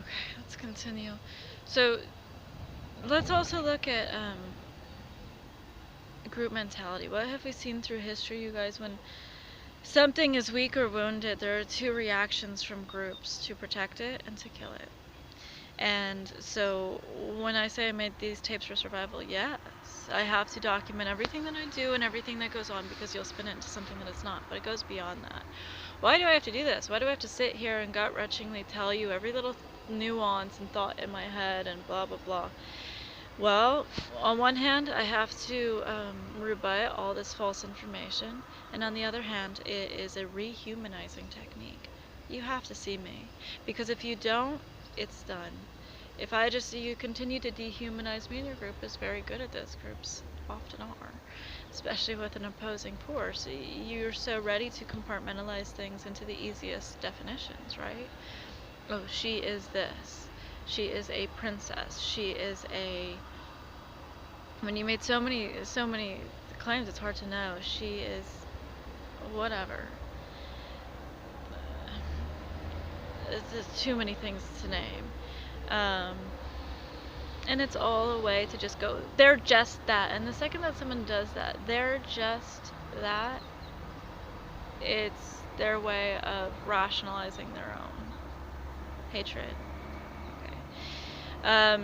Okay, let's continue. So let's also look at group mentality. What have we seen through history, you guys? When something is weak or wounded, there are two reactions from groups: to protect it and to kill it. And so when I say I made these tapes for survival, yes, I have to document everything that I do and everything that goes on, because you'll spin it into something that it's not. But it goes beyond that. Why do I have to do this? Why do I have to sit here and gut-wrenchingly tell you every little nuance and thought in my head and blah blah blah? Well, on one hand, I have to rebut all this false information, and on the other hand, it is a rehumanizing technique. You have to see me, because if you don't, it's done. If I just see you continue to dehumanize me, and your group is very good at this, groups often are, especially with an opposing force, you're so ready to compartmentalize things into the easiest definitions, right? Oh, she is this. She is a princess. She is a... When you made so many claims, it's hard to know. She is whatever. It's too many things to name. Um, and it's all a way to just go, they're just that. And the second that someone does that, they're just that, it's their way of rationalizing their own hatred. Okay.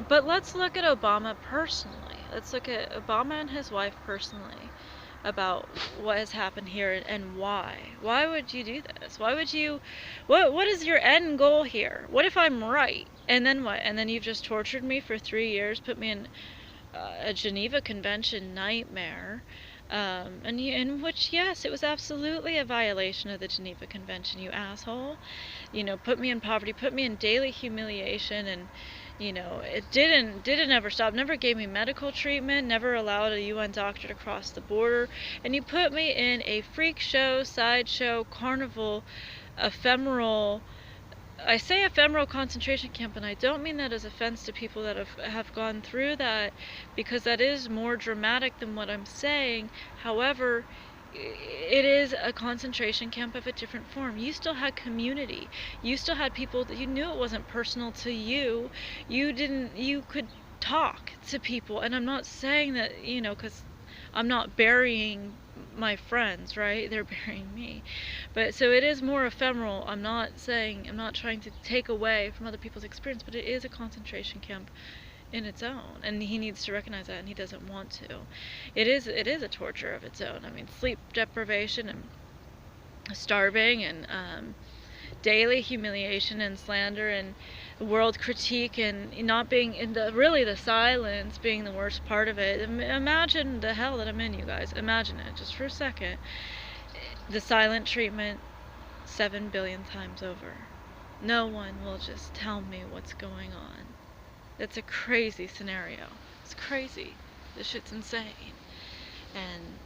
But let's look at Obama personally. Let's look at Obama and his wife personally, about what has happened here and why. Why would you do this? Why would you... What is your end goal here? What if I'm right? And then what? And then you've just tortured me for 3 years, put me in a Geneva Convention nightmare, in which, yes, it was absolutely a violation of the Geneva Convention, you asshole. You know, put me in poverty, put me in daily humiliation, and it didn't ever stop. Never gave me medical treatment, never allowed a UN doctor to cross the border, and you put me in a freak show, sideshow, carnival, ephemeral... I say ephemeral concentration camp, and I don't mean that as offense to people that have gone through that, because that is more dramatic than what I'm saying. However, it is a concentration camp of a different form. You still had community. You still had people that you knew it wasn't personal to you. You could talk to people, and I'm not saying that, because I'm not burying my friends, right? They're burying me. But so it is more ephemeral. I'm not trying to take away from other people's experience, but it is a concentration camp in its own, and he needs to recognize that, and he doesn't want to. It is a torture of its own. I mean, sleep deprivation and starving and daily humiliation and slander and world critique, and not being in the silence being the worst part of it. Imagine the hell that I'm in, you guys. Imagine it just for a second. The silent treatment 7 billion times over. No one will just tell me what's going on. It's a crazy scenario. It's crazy. This shit's insane.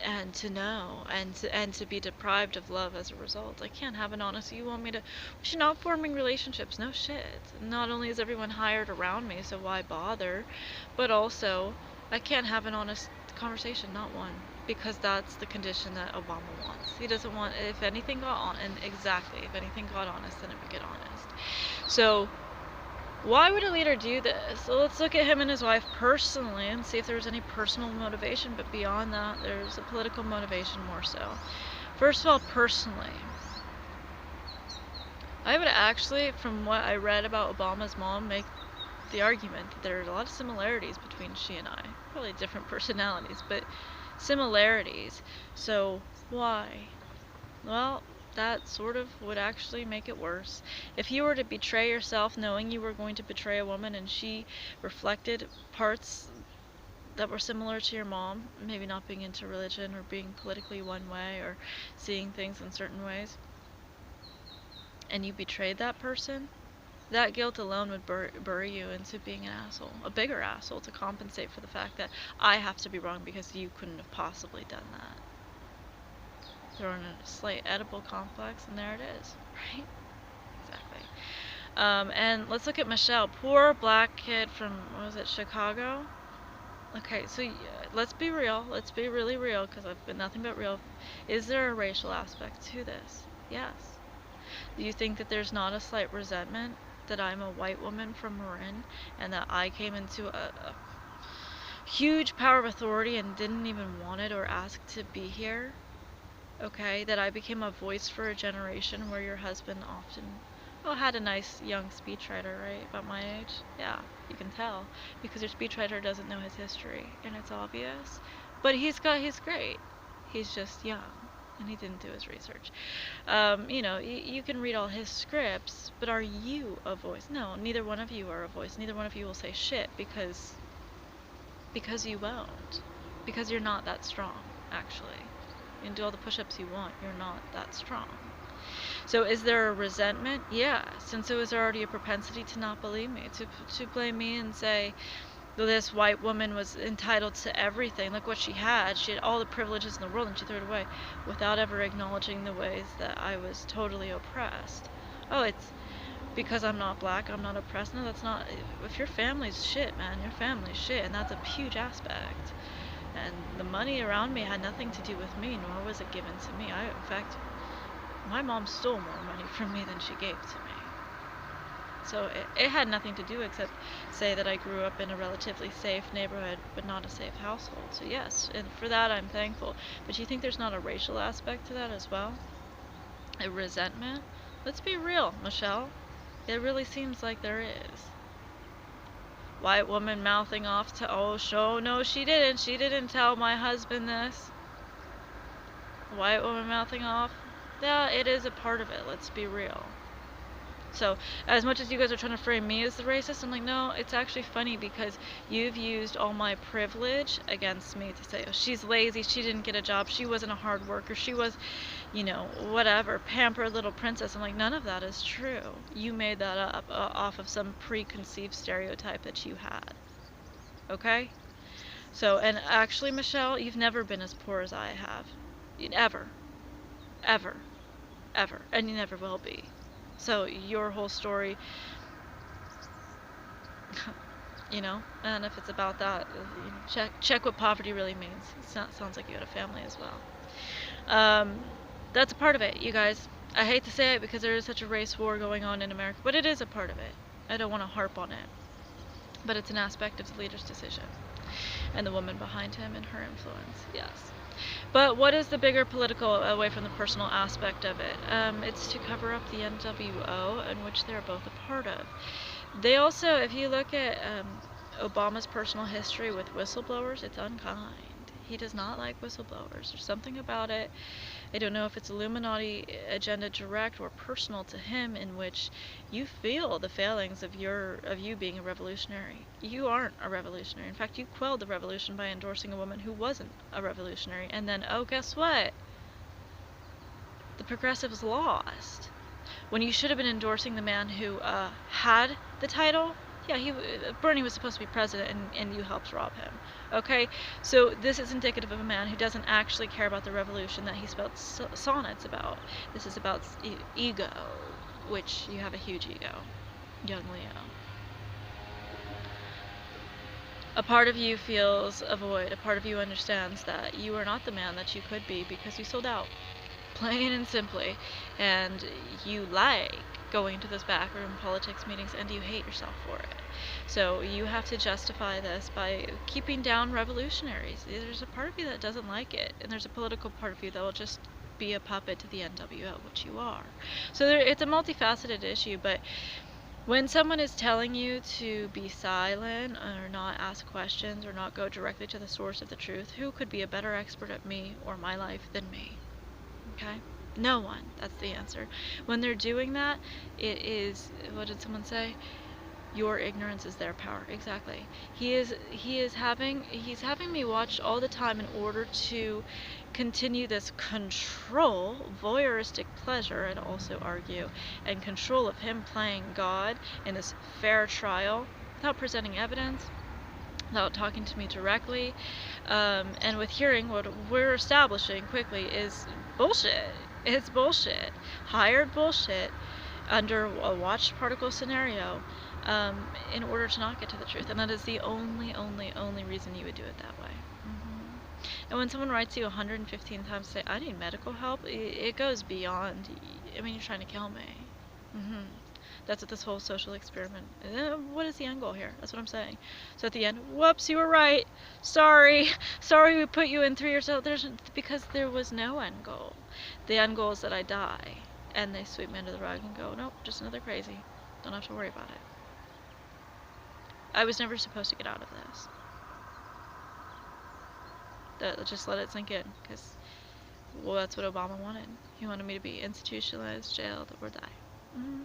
And to know, and to be deprived of love as a result. I can't have an honest... You want me to... We should not forming relationships. No shit. Not only is everyone hired around me, so why bother? But also, I can't have an honest conversation. Not one. Because that's the condition that Obama wants. He doesn't want... If anything got on... And exactly. If anything got honest, then it would get honest. So... why would a leader do this? So let's look at him and his wife personally and see if there was any personal motivation, but beyond that, there's a political motivation more so. First of all, personally, I would actually, from what I read about Obama's mom, make the argument that there are a lot of similarities between she and I. Probably different personalities, but similarities. So, why? Well, that sort of would actually make it worse. If you were to betray yourself knowing you were going to betray a woman, and she reflected parts that were similar to your mom, maybe not being into religion or being politically one way or seeing things in certain ways, and you betrayed that person, that guilt alone would bury you into being an asshole, a bigger asshole, to compensate for the fact that I have to be wrong because you couldn't have possibly done that. Throw in a slight edible complex, and there it is, right? Exactly. And let's look at Michelle, poor black kid from, what was it, Chicago? Okay, so let's be real. Let's be really real, because I've been nothing but real. Is there a racial aspect to this? Yes. Do you think that there's not a slight resentment that I'm a white woman from Marin and that I came into a huge power of authority and didn't even want it or ask to be here, okay, that I became a voice for a generation where your husband often, well, had a nice young speechwriter, right, about my age. Yeah, you can tell because your speechwriter doesn't know his history, and it's obvious. But he's great. He's just young, and he didn't do his research. You know, you can read all his scripts, but are you a voice? No, neither one of you are a voice. Neither one of you will say shit because you won't. Because you're not that strong, actually. You can do all the push-ups you want, you're not that strong. So is there a resentment? Yeah, since there was already a propensity to not believe me, to blame me and say, well, this white woman was entitled to everything. Look what she had. She had all the privileges in the world and she threw it away without ever acknowledging the ways that I was totally oppressed. Oh, it's because I'm not black, I'm not oppressed. No, that's not. If your family's shit, man, your family's shit, and that's a huge aspect. And the money around me had nothing to do with me, nor was it given to me. In fact, my mom stole more money from me than she gave to me. So it had nothing to do except say that I grew up in a relatively safe neighborhood, but not a safe household. So yes, and for that I'm thankful. But you think there's not a racial aspect to that as well? A resentment? Let's be real, Michelle. It really seems like there is. White woman mouthing off to, oh, no, she didn't. She didn't tell my husband this. White woman mouthing off. Yeah, it is a part of it. Let's be real. So, as much as you guys are trying to frame me as the racist, I'm like, no, it's actually funny because you've used all my privilege against me to say, oh, she's lazy, she didn't get a job, she wasn't a hard worker, she was, you know, whatever, pampered little princess. I'm like, none of that is true. You made that up off of some preconceived stereotype that you had. Okay? So, and actually, Michelle, you've never been as poor as I have. Ever. Ever. Ever. And you never will be. So your whole story, you know, and if it's about that, check what poverty really means. Sounds like you had a family as well. That's a part of it, you guys. I hate to say it because there is such a race war going on in America, but it is a part of it. I don't want to harp on it, but it's an aspect of the leader's decision and the woman behind him and her influence. Yes. But what is the bigger political, away from the personal aspect of it? It's to cover up the NWO, in which they're both a part of. They also, if you look at Obama's personal history with whistleblowers, it's unkind. He does not like whistleblowers. There's something about it. I don't know if it's Illuminati agenda direct or personal to him, in which you feel the failings of you being a revolutionary. You aren't a revolutionary. In fact, you quelled the revolution by endorsing a woman who wasn't a revolutionary. And then, oh, guess what? The progressives lost. When you should have been endorsing the man who had the title. Yeah, Bernie was supposed to be president, and you helped rob him. Okay, so this is indicative of a man who doesn't actually care about the revolution that he spelled sonnets about. This is about ego, which you have a huge ego, young Leo. A part of you feels a void. A part of you understands that you are not the man that you could be because you sold out, plain and simply, and you like going to those backroom politics meetings and you hate yourself for it. So you have to justify this by keeping down revolutionaries. There's a part of you that doesn't like it, and there's a political part of you that will just be a puppet to the NWO, which you are. So it's a multifaceted issue, but when someone is telling you to be silent or not ask questions or not go directly to the source of the truth, who could be a better expert at me or my life than me? Okay? No one. That's the answer. When they're doing that, it is, what did someone say? Your ignorance is their power. Exactly. He's having me watch all the time in order to continue this control, voyeuristic pleasure, I'd also argue, and control of him playing God in this fair trial without presenting evidence, without talking to me directly, and with hearing what we're establishing quickly is bullshit. It's bullshit. Hired bullshit under a watched particle scenario, in order to not get to the truth. And that is the only reason you would do it that way. And when someone writes you 115 times say, I need medical help, it goes beyond, I mean, you're trying to kill me. That's what this whole social experiment. What is the end goal here? That's what I'm saying. So at the end, whoops, you were right. Sorry, sorry, we put you in 3 years old. There's because there was no end goal. The end goal is that I die, and they sweep me under the rug and go, nope, just another crazy. Don't have to worry about it. I was never supposed to get out of this. Just let it sink in, because, well, that's what Obama wanted. He wanted me to be institutionalized, jailed, or die. Mm-hmm.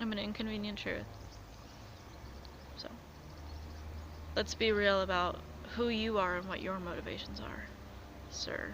I'm an inconvenient truth. So, let's be real about who you are and what your motivations are, sir.